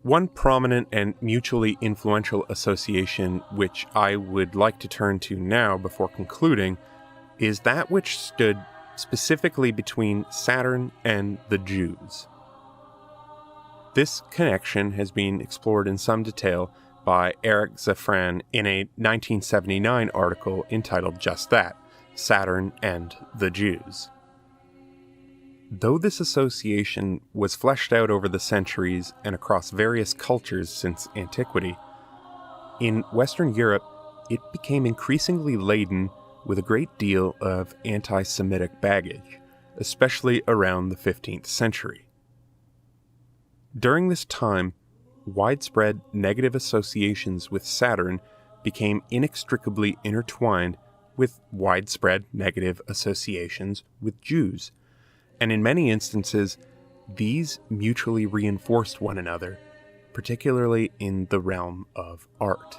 One prominent and mutually influential association which I would like to turn to now before concluding is that which stood specifically between Saturn and the Jews. This connection has been explored in some detail by Eric Zafran in a 1979 article entitled just that, Saturn and the Jews. Though this association was fleshed out over the centuries and across various cultures since Antiquity, in Western Europe it became increasingly laden with a great deal of anti-Semitic baggage, especially around the 15th century. During this time, widespread negative associations with Saturn became inextricably intertwined with widespread negative associations with Jews, and in many instances, these mutually reinforced one another, particularly in the realm of art.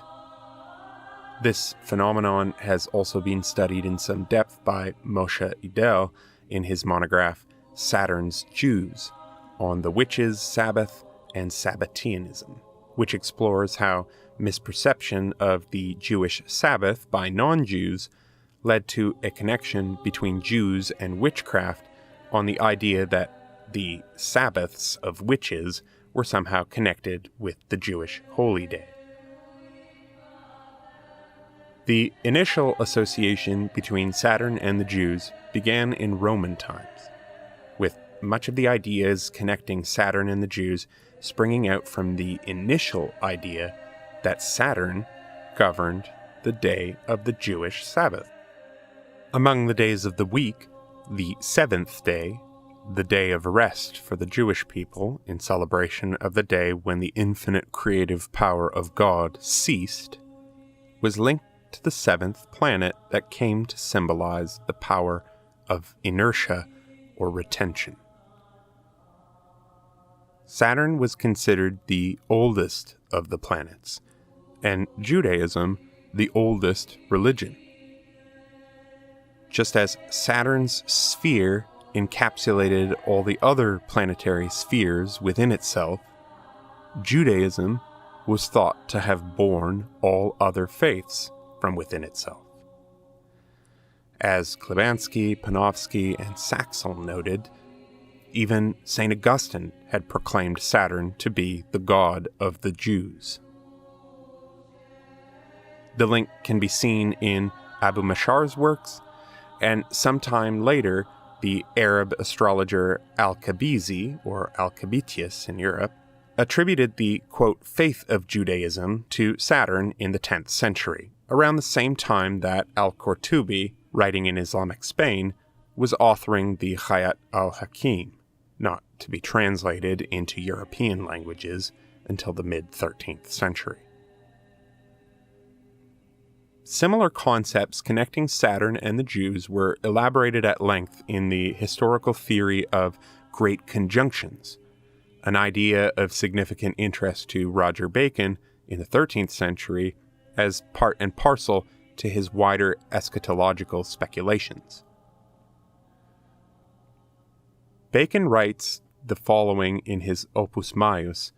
This phenomenon has also been studied in some depth by Moshe Idel in his monograph Saturn-Jews on the witches, Sabbath, and Sabbateanism, which explores how misperception of the Jewish Sabbath by non-Jews led to a connection between Jews and witchcraft on the idea that the Sabbaths of witches were somehow connected with the Jewish holy day. The initial association between Saturn and the Jews began in Roman times, with much of the ideas connecting Saturn and the Jews springing out from the initial idea that Saturn governed the day of the Jewish Sabbath. Among the days of the week, the seventh day, the day of rest for the Jewish people in celebration of the day when the infinite creative power of God ceased, was linked to the seventh planet that came to symbolize the power of inertia or retention. Saturn was considered the oldest of the planets, and Judaism the oldest religion. Just as Saturn's sphere encapsulated all the other planetary spheres within itself, Judaism was thought to have borne all other faiths from within itself. As Klibansky, Panofsky, and Saxl noted, even St. Augustine had proclaimed Saturn to be the god of the Jews. The link can be seen in Abu Mashar's works, and sometime later, the Arab astrologer Al-Kabizi, or Alcabitius in Europe, attributed the, quote, faith of Judaism to Saturn in the 10th century, around the same time that Al-Qurtubi, writing in Islamic Spain, was authoring the Hayat al-Hakim, not to be translated into European languages until the mid-13th century. Similar concepts connecting Saturn and the Jews were elaborated at length in the historical theory of great conjunctions, an idea of significant interest to Roger Bacon in the 13th century as part and parcel to his wider eschatological speculations. Bacon writes the following in his Opus Maius,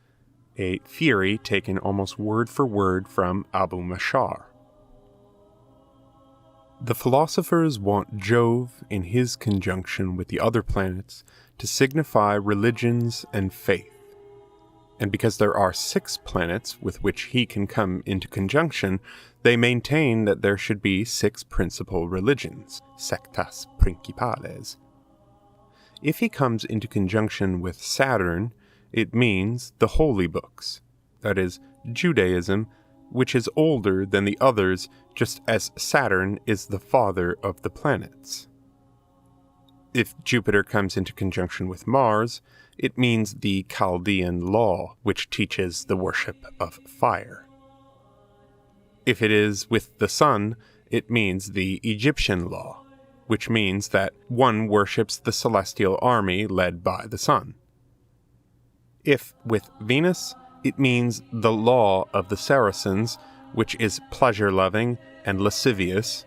a theory taken almost word for word from Abu Mashar. The philosophers want Jove in his conjunction with the other planets to signify religions and faith. And because there are 6 planets with which he can come into conjunction, they maintain that there should be 6 principal religions, sectas principales. If he comes into conjunction with Saturn, it means the holy books, that is, Judaism, which is older than the others, just as Saturn is the father of the planets. If Jupiter comes into conjunction with Mars, it means the Chaldean law, which teaches the worship of fire. If it is with the Sun, it means the Egyptian law, which means that one worships the celestial army led by the Sun. If with Venus, it means the law of the Saracens, which is pleasure-loving and lascivious,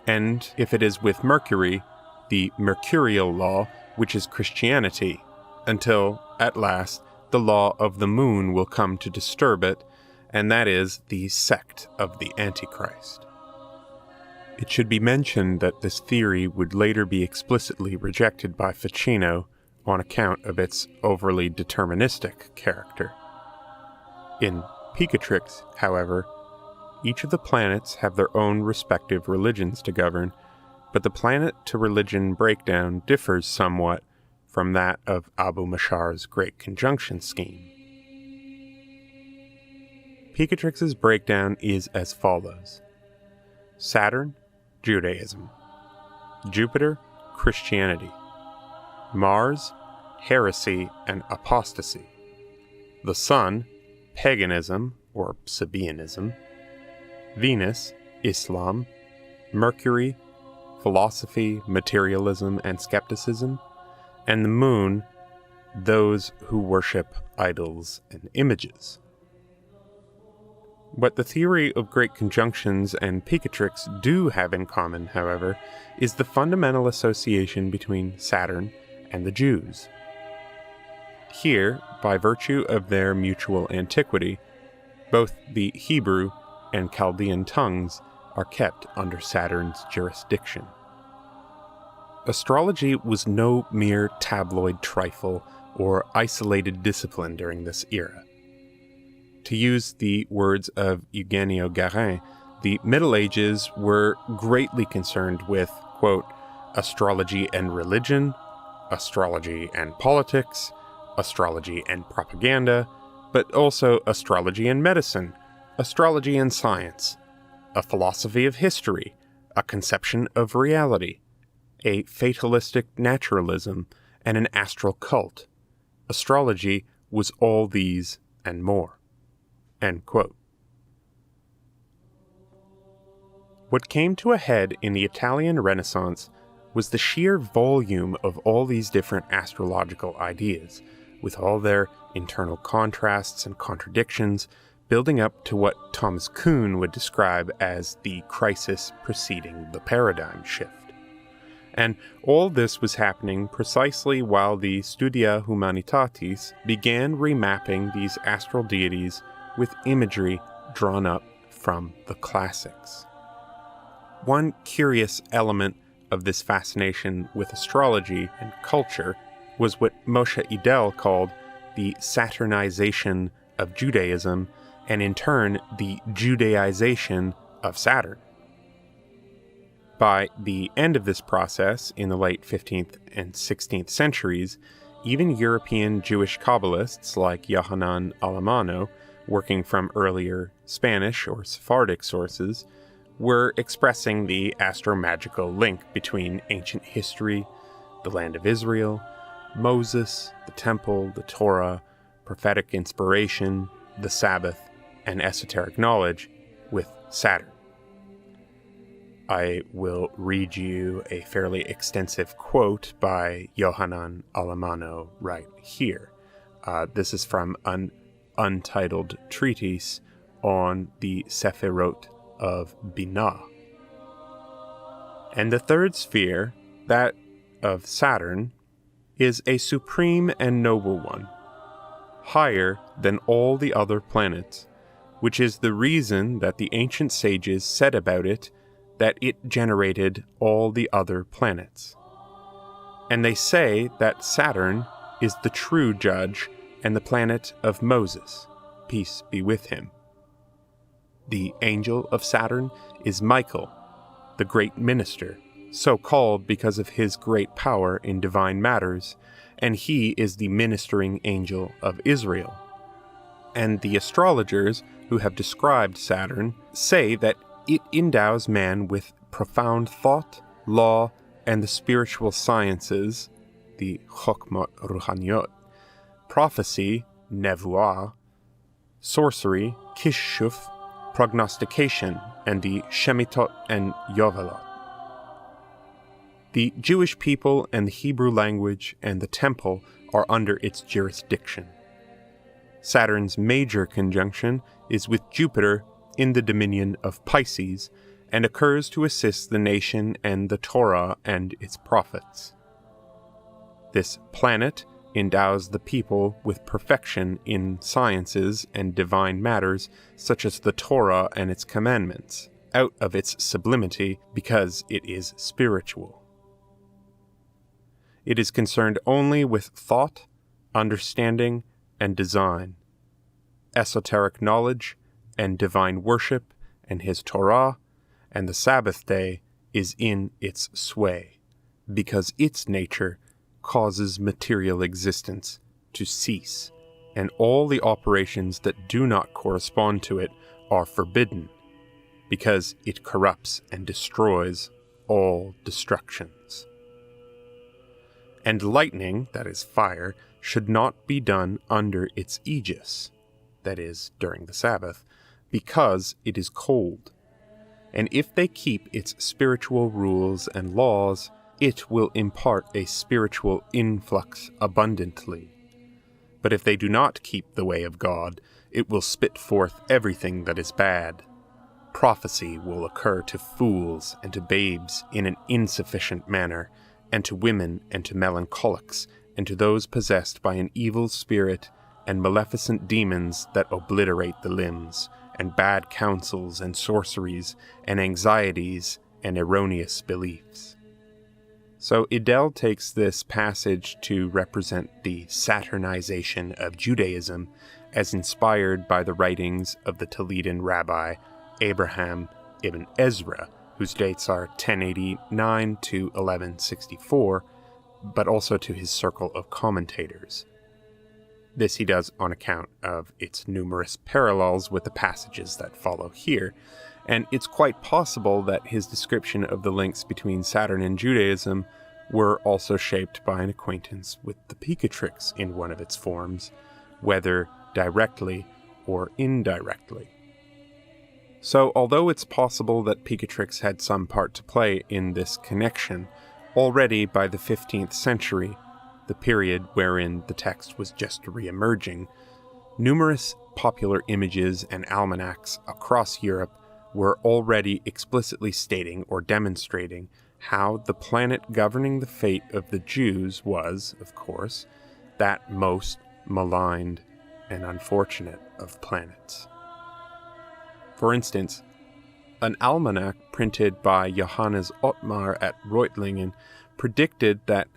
and if it is with Mercury, the mercurial law, which is Christianity, until, at last, the law of the moon will come to disturb it, and that is the sect of the Antichrist. It should be mentioned that this theory would later be explicitly rejected by Ficino on account of its overly deterministic character. In Picatrix, however, each of the planets have their own respective religions to govern, but the planet-to-religion breakdown differs somewhat from that of Abu Mashar's Great Conjunction scheme. Picatrix's breakdown is as follows: Saturn, Judaism; Jupiter, Christianity; Mars, heresy and apostasy; the Sun, paganism or Sabaeanism; Venus, Islam; Mercury, philosophy, materialism, and skepticism; and the Moon, those who worship idols and images. What the theory of great conjunctions and Picatrix do have in common, however, is the fundamental association between Saturn and the Jews. Here, by virtue of their mutual antiquity, both the Hebrew and Chaldean tongues are kept under Saturn's jurisdiction. Astrology was no mere tabloid trifle or isolated discipline during this era. To use the words of Eugenio Garin, the Middle Ages were greatly concerned with, quote, astrology and religion, astrology and politics, astrology and propaganda, but also astrology and medicine, astrology and science, a philosophy of history, a conception of reality, a fatalistic naturalism, and an astral cult. Astrology was all these and more. End quote. What came to a head in the Italian Renaissance was the sheer volume of all these different astrological ideas, with all their internal contrasts and contradictions, building up to what Thomas Kuhn would describe as the crisis preceding the paradigm shift. And all this was happening precisely while the Studia Humanitatis began remapping these astral deities with imagery drawn up from the classics. One curious element of this fascination with astrology and culture was what Moshe Idel called the Saturnization of Judaism, and in turn the Judaization of Saturn. By the end of this process, in the late 15th and 16th centuries, even European Jewish Kabbalists like Yohanan Alamano, working from earlier Spanish or Sephardic sources, were expressing the astromagical link between ancient history, the land of Israel, Moses, the Temple, the Torah, prophetic inspiration, the Sabbath, and esoteric knowledge with Saturn. I will read you a fairly extensive quote by Yohanan Alamano right here. This is from an untitled treatise on the Sephirot of Binah. And the third sphere, that of Saturn, is a supreme and noble one, higher than all the other planets, which is the reason that the ancient sages said about it that it generated all the other planets. And they say that Saturn is the true judge and the planet of Moses, peace be with him. The angel of Saturn is Michael, the great minister, so called because of his great power in divine matters, and he is the ministering angel of Israel. And the astrologers who have described Saturn say that it endows man with profound thought, law, and the spiritual sciences, the Chokmot Ruhaniot, prophecy, Nevuah, sorcery, Kishshuf, prognostication, and the Shemitot and Yovelot. The Jewish people and the Hebrew language and the temple are under its jurisdiction. Saturn's major conjunction is with Jupiter in the dominion of Pisces, and occurs to assist the nation and the Torah and its prophets. This planet endows the people with perfection in sciences and divine matters, such as the Torah and its commandments, out of its sublimity because it is spiritual. It is concerned only with thought, understanding, and design, esoteric knowledge, and divine worship, and his Torah, and the Sabbath day is in its sway, because its nature causes material existence to cease, and all the operations that do not correspond to it are forbidden, because it corrupts and destroys all destructions. And lightning, that is fire, should not be done under its aegis, that is, during the Sabbath, because it is cold. And if they keep its spiritual rules and laws, it will impart a spiritual influx abundantly. But if they do not keep the way of God, it will spit forth everything that is bad. Prophecy will occur to fools and to babes in an insufficient manner, and to women and to melancholics, and to those possessed by an evil spirit, and maleficent demons that obliterate the limbs, and bad counsels and sorceries, and anxieties and erroneous beliefs. So Edel takes this passage to represent the Saturnization of Judaism as inspired by the writings of the Toledan rabbi Abraham ibn Ezra, whose dates are 1089 to 1164, but also to his circle of commentators. This he does on account of its numerous parallels with the passages that follow here, and it's quite possible that his description of the links between Saturn and Judaism were also shaped by an acquaintance with the Picatrix in one of its forms, whether directly or indirectly. So, although it's possible that Picatrix had some part to play in this connection, already by the 15th century, the period wherein the text was just re-emerging, numerous popular images and almanacs across Europe were already explicitly stating or demonstrating how the planet governing the fate of the Jews was, of course, that most maligned and unfortunate of planets. For instance, an almanac printed by Johannes Ottmar at Reutlingen predicted that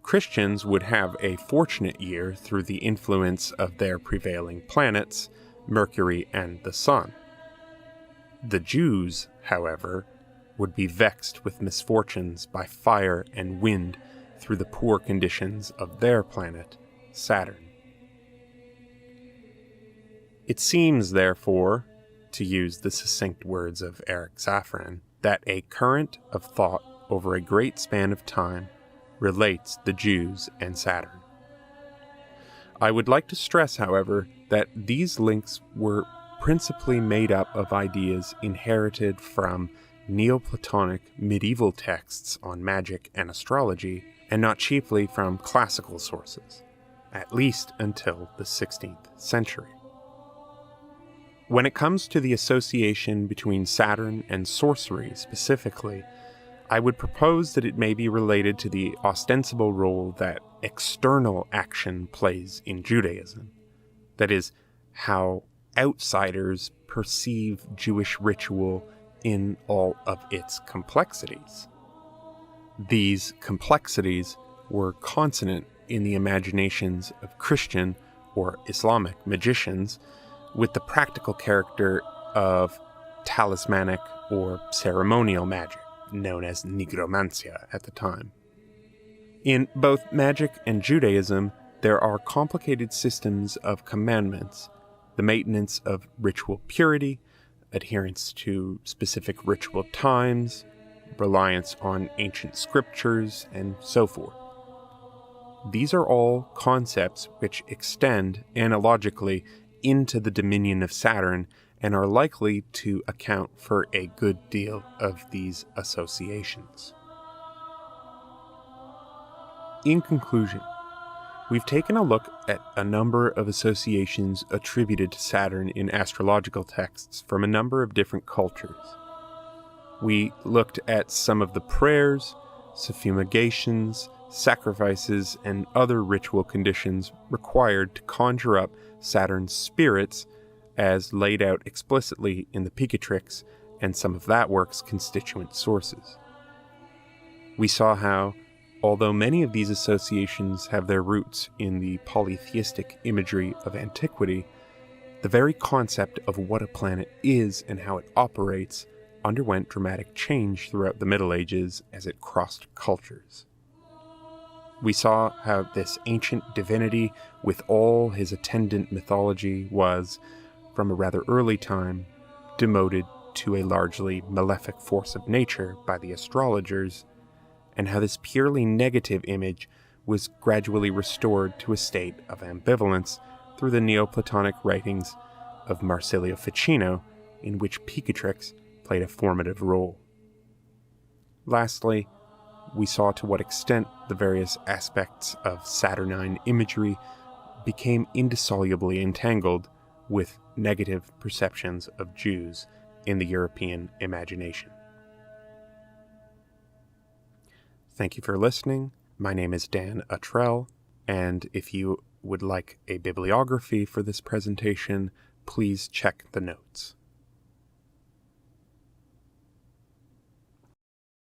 Christians would have a fortunate year through the influence of their prevailing planets, Mercury and the Sun. The Jews, however, would be vexed with misfortunes by fire and wind through the poor conditions of their planet, Saturn. It seems, therefore, to use the succinct words of Eric Zafran, that a current of thought over a great span of time relates the Jews and Saturn. I would like to stress, however, that these links were principally made up of ideas inherited from Neoplatonic medieval texts on magic and astrology, and not chiefly from classical sources, at least until the 16th century. When it comes to the association between Saturn and sorcery specifically, I would propose that it may be related to the ostensible role that external action plays in Judaism. That is, how outsiders perceive Jewish ritual in all of its complexities. These complexities were consonant in the imaginations of Christian or Islamic magicians with the practical character of talismanic or ceremonial magic, known as nigromancia at the time. In both magic and Judaism, there are complicated systems of commandments, the maintenance of ritual purity, adherence to specific ritual times, reliance on ancient scriptures, and so forth. These are all concepts which extend analogically into the dominion of Saturn and are likely to account for a good deal of these associations. In conclusion, we've taken a look at a number of associations attributed to Saturn in astrological texts from a number of different cultures. We looked at some of the prayers, suffumigations, sacrifices, and other ritual conditions required to conjure up Saturn's spirits, as laid out explicitly in the Picatrix and some of that work's constituent sources. We saw how, although many of these associations have their roots in the polytheistic imagery of antiquity, the very concept of what a planet is and how it operates underwent dramatic change throughout the Middle Ages as it crossed cultures. We saw how this ancient divinity, with all his attendant mythology, was, from a rather early time, demoted to a largely malefic force of nature by the astrologers, and how this purely negative image was gradually restored to a state of ambivalence through the Neoplatonic writings of Marsilio Ficino, in which Picatrix played a formative role. Lastly, we saw to what extent the various aspects of Saturnine imagery became indissolubly entangled with negative perceptions of Jews in the European imagination. Thank you for listening. My name is Dan Astral, and if you would like a bibliography for this presentation, please check the notes.